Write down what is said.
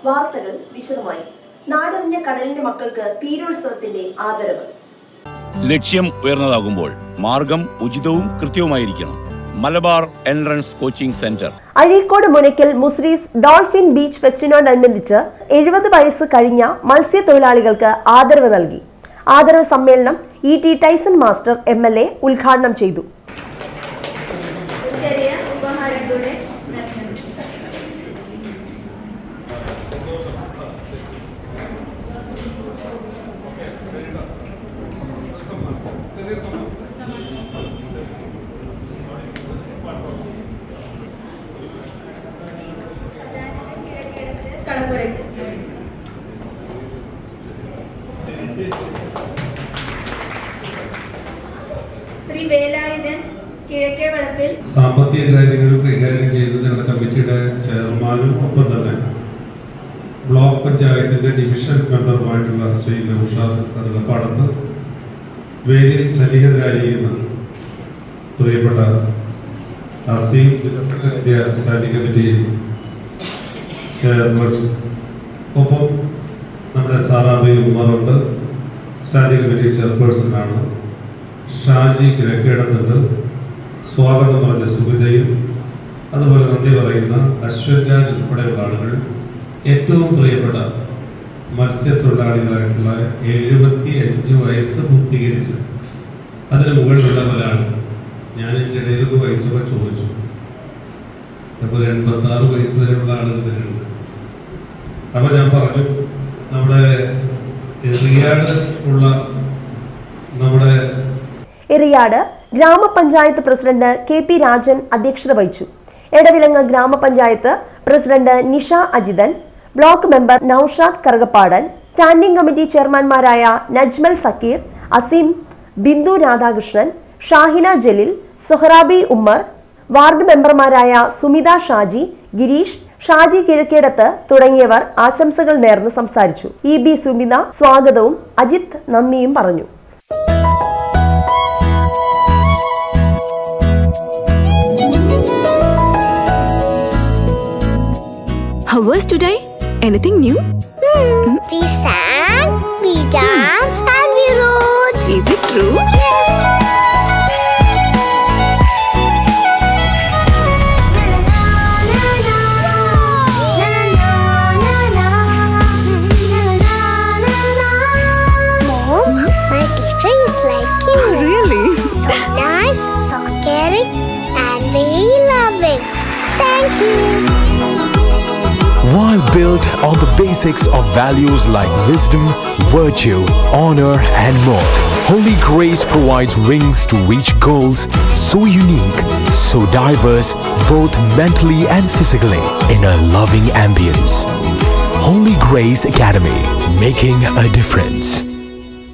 വാർത്തകൾ വിശദമായി. നാടറിഞ്ഞ കടലിന്റെ മക്കൾക്ക് തീരോത്സവത്തിന്റെ ആദരവ്. ലക്ഷ്യം ഉയർന്നതാകുമ്പോൾ മാർഗം ഉചിതവും കൃത്യവുമായിരിക്കണം. Malabar entrance coaching centre. Azhikode Munakkal Muziris dolphin beach ഫെസ്റ്റിനോടനുബന്ധിച്ച് 70 വയസ്സ് കഴിഞ്ഞ മത്സ്യത്തൊഴിലാളികൾക്ക് ആദരവ് നൽകി. ആദരവ് സമ്മേളനം E.T. ടൈസൺ മാസ്റ്റർ MLA ഉദ്ഘാടനം ചെയ്തു. ശ്രീ വേലായുധൻ കിഴക്കേ വളപ്പിൽ സാമ്പത്തിക കാര്യങ്ങൾ കൈകാര്യം ചെയ്ത് ഞങ്ങളുടെ കമ്മിറ്റിയുടെ ചെയർമാനും ഒപ്പം തന്നെ ബ്ലോക്ക് പഞ്ചായത്തിന്റെ ഡിവിഷൻ മെമ്പറുമായിട്ടുള്ള ശ്രീ നൗഷാദ് കറുകപ്പാടത്ത് വേദിയിൽ സന്നിഹിതരായിരിക്കുന്ന പ്രിയപ്പെട്ട അസീം വികസന സ്റ്റാൻഡിംഗ് കമ്മിറ്റി ചെയർപേഴ്സൺ, ഒപ്പം നമ്മുടെ സാറാബി ഉമ്മറുണ്ട്, സ്റ്റാൻഡിംഗ് കമ്മിറ്റി ചെയർപേഴ്സണാണ്. ഷാജി കിഴക്കേടത്തുണ്ട്, സ്വാഗതം പറഞ്ഞ സുവിധയും, അതുപോലെ നന്ദി പറയുന്ന അശ്വൻ രാജ് ഉൾപ്പെടെയുള്ള ആളുകൾ, ഏറ്റവും പ്രിയപ്പെട്ട മത്സ്യത്തൊഴിലാളികളായിട്ടുള്ള 75 വയസ്സ് പൂർത്തീകരിച്ച് അതിന് മുകളിലുള്ളവരാണ്. ഞാൻ എൻ്റെ ഇടയിലൊക്കെ വയസ്സൊക്കെ ചോദിച്ചു. അപ്പോൾ 86 വയസ്സ് വരെയുള്ള ആളുകൾ ഇതിലുണ്ട്. അപ്പോൾ ഞാൻ പറഞ്ഞു, നമ്മുടെ എറിയാട് ഗ്രാമപഞ്ചായത്ത് പ്രസിഡന്റ് KP രാജൻ അധ്യക്ഷത വഹിച്ചു. Edavilangu grama panchayat president Nisha Ajithan, block member Noushad Karukappadan, standing committee ചെയർമാൻമാരായ നജ്മൽ സക്കീർ, അസീം, ബിന്ദു രാധാകൃഷ്ണൻ, ഷാഹിന ജലീൽ, സുഹറാബി ഉമ്മർ, വാർഡ് മെമ്പർമാരായ സുമിത ഷാജി, ഗിരീഷ്, ഷാജി കിഴക്കേടത്ത് തുടങ്ങിയവർ ആശംസകൾ നേർന്ന് സംസാരിച്ചു. EB സുമിത സ്വാഗതവും അജിത് നന്ദിയും പറഞ്ഞു. How was today? Anything new? We sang, we danced, and we wrote. Is it true? Yes. Mom, my teacher is like you. Oh, really? So nice, so caring, and very loving. Thank you. While built on the basics of values like wisdom, virtue, honor, and more, Holy Grace provides wings to reach goals so unique, so diverse, both mentally and physically, in a loving ambience. Holy Grace Academy, making a difference.